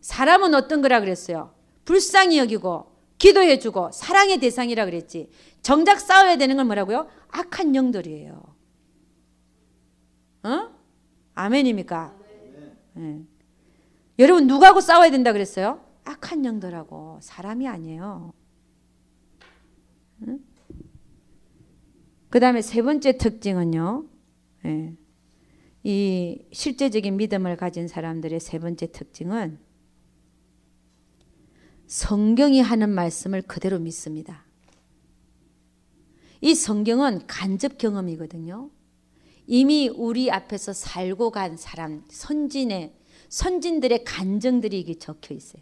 사람은 어떤 거라 그랬어요? 불쌍히 여기고 기도해주고 사랑의 대상이라 그랬지. 정작 싸워야 되는 건 뭐라고요? 악한 영들이에요. 아멘입니까? 네. 여러분 누구하고 싸워야 된다 그랬어요? 악한 영들하고. 사람이 아니에요. 그 다음에 세 번째 특징은요. 네. 이 실제적인 믿음을 가진 사람들의 세 번째 특징은 성경이 하는 말씀을 그대로 믿습니다. 이 성경은 간접 경험이거든요. 이미 우리 앞에서 살고 간 사람, 선진들의 간증들이 이게 적혀 있어요.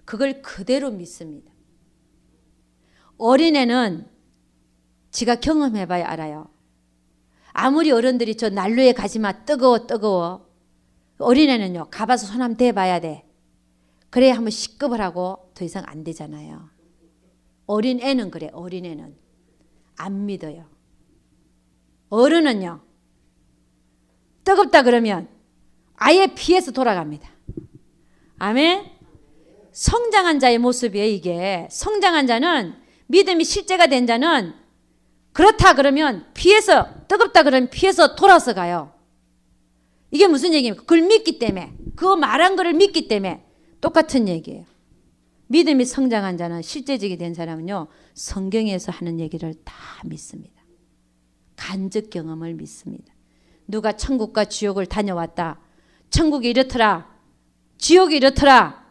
그걸 그대로 믿습니다. 어린애는 지가 경험해봐야 알아요. 아무리 어른들이 저 난로에 가지마 뜨거워. 어린애는요 가봐서 손 한번 대봐야 돼. 그래야 한번 식겁을 하고 더 이상 안 되잖아요. 어린애는 그래. 어린애는 안 믿어요. 어른은요 뜨겁다 그러면 아예 피해서 돌아갑니다. 아멘. 성장한 자의 모습이에요. 이게 성장한 자는 믿음이 실제가 된 자는 그렇다 그러면 피해서, 뜨겁다 그러면 피해서 돌아서 가요. 이게 무슨 얘기입니까? 그걸 믿기 때문에, 그 말한 거를 믿기 때문에 똑같은 얘기예요. 믿음이 성장한 자는, 실제적이 된 사람은요, 성경에서 하는 얘기를 다 믿습니다. 간접 경험을 믿습니다. 누가 천국과 지옥을 다녀왔다, 천국이 이렇더라, 지옥이 이렇더라,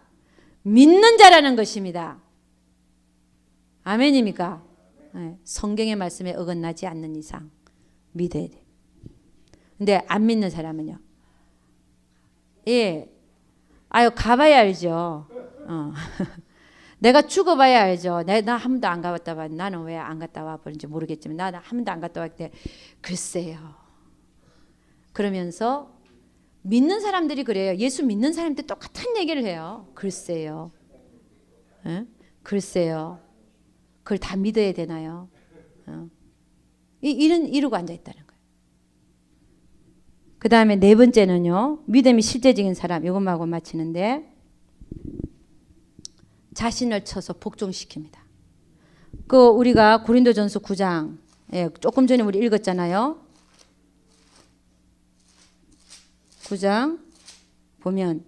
믿는 자라는 것입니다. 아멘입니까? 네, 성경의 말씀에 어긋나지 않는 이상 믿어야 돼. 근데 안 믿는 사람은요, 예, 아유 가봐야 알죠. 내가 죽어봐야 알죠. 나 한 번도 안 가봤다 봐. 나는 왜 안 갔다 와 버린지 모르겠지만 나는 한 번도 안 갔다 왔을 때 글쎄요. 그러면서 믿는 사람들이 그래요. 예수 믿는 사람들 똑같은 얘기를 해요. 글쎄요. 에? 글쎄요. 그걸 다 믿어야 되나요? 이러고 앉아있다는 거예요. 그 다음에 네 번째는요, 믿음이 실제적인 사람, 이것만 마치는데, 자신을 쳐서 복종시킵니다. 우리가 고린도전서 9장, 예, 조금 전에 우리 읽었잖아요. 9장 보면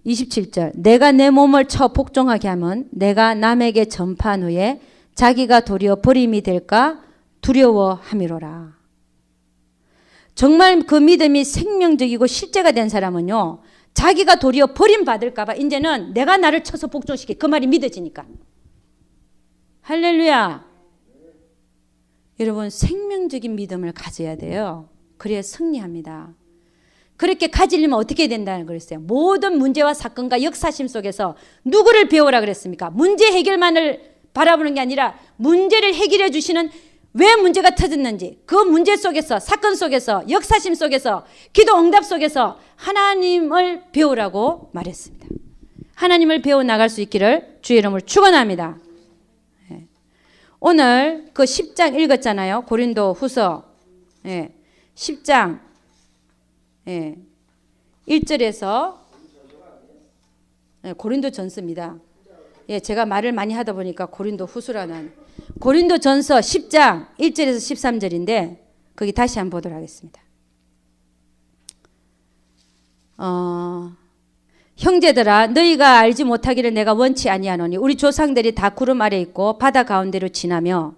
27절, 내가 내 몸을 쳐 복종하게 하면 내가 남에게 전파한 후에 자기가 도리어 버림이 될까 두려워함이로라. 정말 그 믿음이 생명적이고 실제가 된 사람은요, 자기가 도리어 버림받을까 봐 이제는 내가 나를 쳐서 복종시켜. 그 말이 믿어지니까. 할렐루야. 여러분, 생명적인 믿음을 가져야 돼요. 그래야 승리합니다. 그렇게 가지려면 어떻게 된다는 그랬어요. 모든 문제와 사건과 역사심 속에서 누구를 배우라 그랬습니까? 문제 해결만을 바라보는 게 아니라 문제를 해결해 주시는, 왜 문제가 터졌는지, 그 문제 속에서, 사건 속에서, 역사심 속에서, 기도 응답 속에서 하나님을 배우라고 말했습니다. 하나님을 배워 나갈 수 있기를 주의 이름으로 축원합니다. 오늘 그 10장 읽었잖아요. 고린도 후서 10장 1절에서 고린도 전서입니다. 제가 말을 많이 하다 보니까 고린도 후서라는, 고린도 전서 10장 1절에서 13절인데 거기 다시 한번 보도록 하겠습니다. 형제들아, 너희가 알지 못하기를 내가 원치 아니하노니 우리 조상들이 다 구름 아래 있고 바다 가운데로 지나며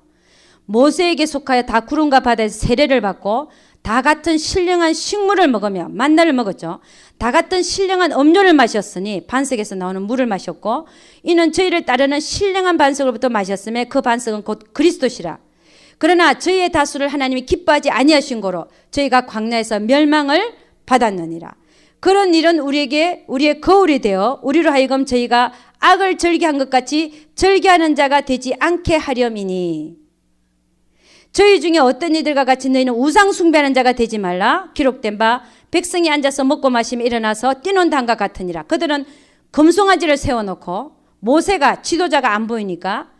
모세에게 속하여 다 구름과 바다에서 세례를 받고 다 같은 신령한 식물을 먹으며, 만나를 먹었죠. 다 같은 신령한 음료를 마셨으니 반석에서 나오는 물을 마셨고, 이는 저희를 따르는 신령한 반석으로부터 마셨음에 그 반석은 곧 그리스도시라. 그러나 저희의 다수를 하나님이 기뻐하지 아니하신 고로 저희가 광야에서 멸망을 받았느니라. 그런 일은 우리에게 우리의 거울이 되어 우리로 하여금 저희가 악을 절개한 것 같이 절개하는 자가 되지 않게 하렴이니, 저희 중에 어떤 이들과 같이 너희는 우상 숭배하는 자가 되지 말라. 기록된 바 백성이 앉아서 먹고 마시며 일어나서 뛰는 단과 같으니라. 그들은 금송아지를 세워놓고, 모세가 지도자가 안 보이니까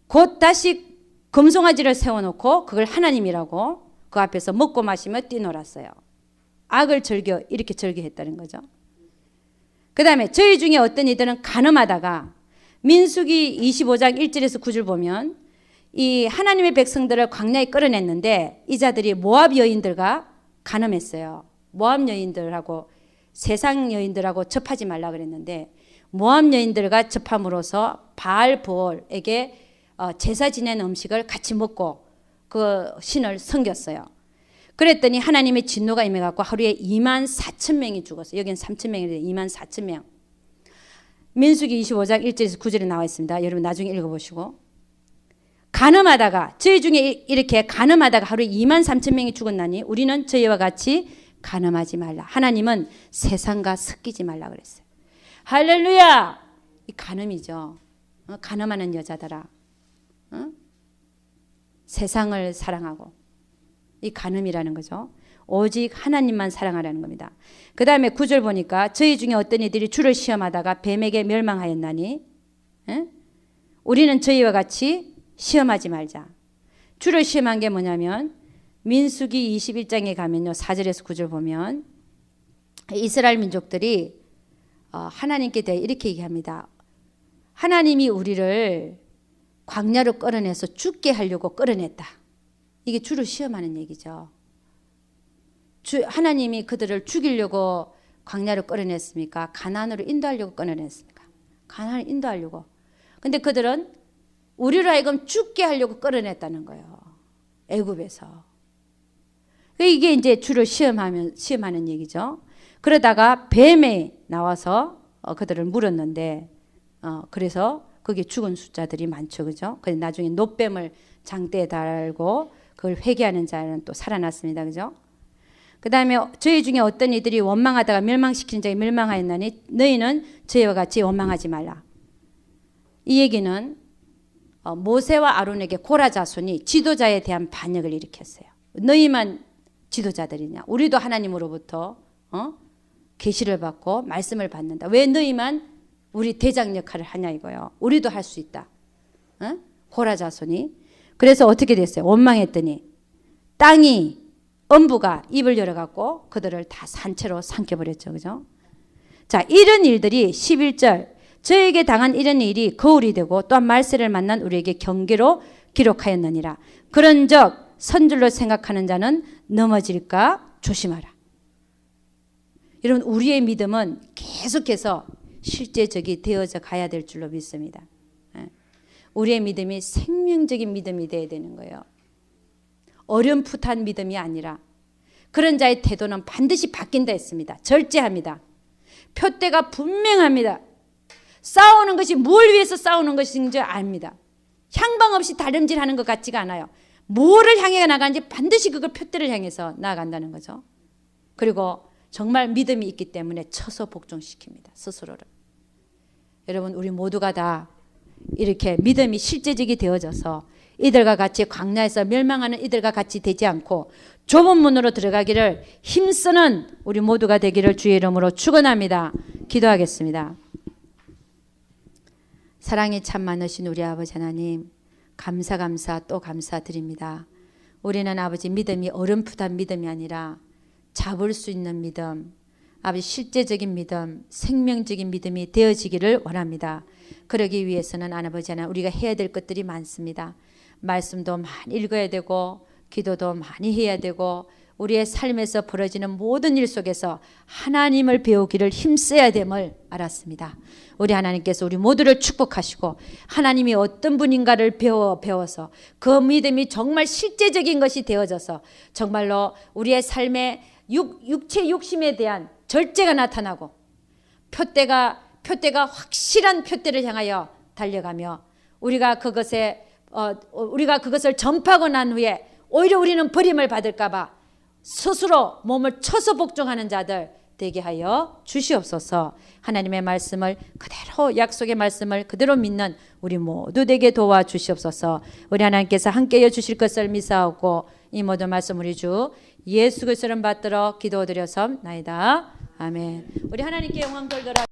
곧 다시 금송아지를 세워놓고 그걸 하나님이라고 그 앞에서 먹고 마시며 뛰놀았어요. 악을 절겨, 이렇게 절개했다는 거죠. 그 다음에 저희 중에 어떤 이들은 간음하다가, 민수기 25장 1절에서 9절 보면 이 하나님의 백성들을 광야에 끌어냈는데 이 자들이 모압 여인들과 간음했어요. 모압 여인들하고, 세상 여인들하고 접하지 말라 그랬는데 모압 여인들과 접함으로써 바알볼에게 제사 지내는 음식을 같이 먹고 그 신을 섬겼어요. 그랬더니 하나님의 진노가 임해갖고 하루에 24,000명이 죽었어요. 여기는 3,000명인데 24,000명. 민수기 25장 1절에서 9절에 나와 있습니다. 여러분 나중에 읽어보시고. 간음하다가, 저희 중에 이렇게 간음하다가 하루에 23,000명이 죽었나니 우리는 저희와 같이 간음하지 말라. 하나님은 세상과 섞이지 말라 그랬어요. 할렐루야. 이 간음이죠. 간음하는 여자들아, 세상을 사랑하고, 이 간음이라는 거죠. 오직 하나님만 사랑하라는 겁니다. 그 다음에 9절 보니까 저희 중에 어떤 이들이 주를 시험하다가 뱀에게 멸망하였나니, 우리는 저희와 같이 시험하지 말자. 주를 시험한 게 뭐냐면 민수기 21장에 가면요, 4절에서 9절 보면 이스라엘 민족들이 하나님께 대해 이렇게 얘기합니다. 하나님이 우리를 광야로 끌어내서 죽게 하려고 끌어냈다. 이게 주를 시험하는 얘기죠. 하나님이 그들을 죽이려고 광야로 끌어냈습니까? 가나안으로 인도하려고 끌어냈습니까? 가나안을 인도하려고. 근데 그들은 우리로 하여금 죽게 하려고 끌어냈다는 거예요. 애굽에서. 이게 이제 주를 시험하는 얘기죠. 그러다가 뱀이 나와서 그들을 물었는데, 그래서 거기에 죽은 숫자들이 많죠, 그죠? 그래서 나중에 노뱀을 장대에 달고 그걸 회개하는 자는 또 살아났습니다, 그죠? 그 다음에 저희 중에 어떤 이들이 원망하다가 멸망시키는 자에 멸망하였나니 너희는 저희와 같이 원망하지 말라. 이 얘기는 모세와 아론에게 고라 자손이 지도자에 대한 반역을 일으켰어요. 너희만 지도자들이냐? 우리도 하나님으로부터 계시를 받고 말씀을 받는다. 왜 너희만 우리 대장 역할을 하냐 이거요. 우리도 할 수 있다. 고라 자손이. 그래서 어떻게 됐어요? 원망했더니 땅이 엄부가 입을 열어갖고 그들을 다 산채로 삼켜버렸죠. 그죠? 자, 이런 일들이 11절 저에게 당한 이런 일이 거울이 되고 또한 말세를 만난 우리에게 경계로 기록하였느니라. 그런즉 선줄로 생각하는 자는 넘어질까 조심하라. 여러분, 우리의 믿음은 계속해서 실제적이 되어져 가야 될 줄로 믿습니다. 우리의 믿음이 생명적인 믿음이 되어야 되는 거예요. 어렴풋한 믿음이 아니라 그런 자의 태도는 반드시 바뀐다 했습니다. 절제합니다. 표대가 분명합니다. 싸우는 것이 뭘 위해서 싸우는 것인지 압니다. 향방 없이 다름질하는 것 같지가 않아요. 뭐를 향해 나가는지 반드시 그걸 표대를 향해서 나아간다는 거죠. 그리고 정말 믿음이 있기 때문에 쳐서 복종시킵니다. 스스로를. 여러분, 우리 모두가 다 이렇게 믿음이 실제적이 되어져서 이들과 같이 광야에서 멸망하는 이들과 같이 되지 않고 좁은 문으로 들어가기를 힘쓰는 우리 모두가 되기를 주의 이름으로 축원합니다. 기도하겠습니다. 사랑이 참 많으신 우리 아버지 하나님, 감사 또 감사드립니다. 우리는 아버지 믿음이 어렴풋한 믿음이 아니라 잡을 수 있는 믿음, 아버지 실제적인 믿음, 생명적인 믿음이 되어지기를 원합니다. 그러기 위해서는 아버지 하나님 우리가 해야 될 것들이 많습니다. 말씀도 많이 읽어야 되고 기도도 많이 해야 되고 우리의 삶에서 벌어지는 모든 일 속에서 하나님을 배우기를 힘써야 됨을 알았습니다. 우리 하나님께서 우리 모두를 축복하시고 하나님이 어떤 분인가를 배워서 그 믿음이 정말 실제적인 것이 되어져서 정말로 우리의 삶에 육체 욕심에 대한 절제가 나타나고 표대가 확실한 표대를 향하여 달려가며 우리가 그것을 전파하고 난 후에 오히려 우리는 버림을 받을까 봐 스스로 몸을 쳐서 복종하는 자들 되게 하여 주시옵소서. 하나님의 말씀을 그대로, 약속의 말씀을 그대로 믿는 우리 모두 되게 도와주시옵소서. 우리 하나님께서 함께해 주실 것을 믿사오고 이 모든 말씀 우리 주 예수 그리스도를 받들어 기도드려서나이다. 아멘. 우리 하나님께 영광 돌더라.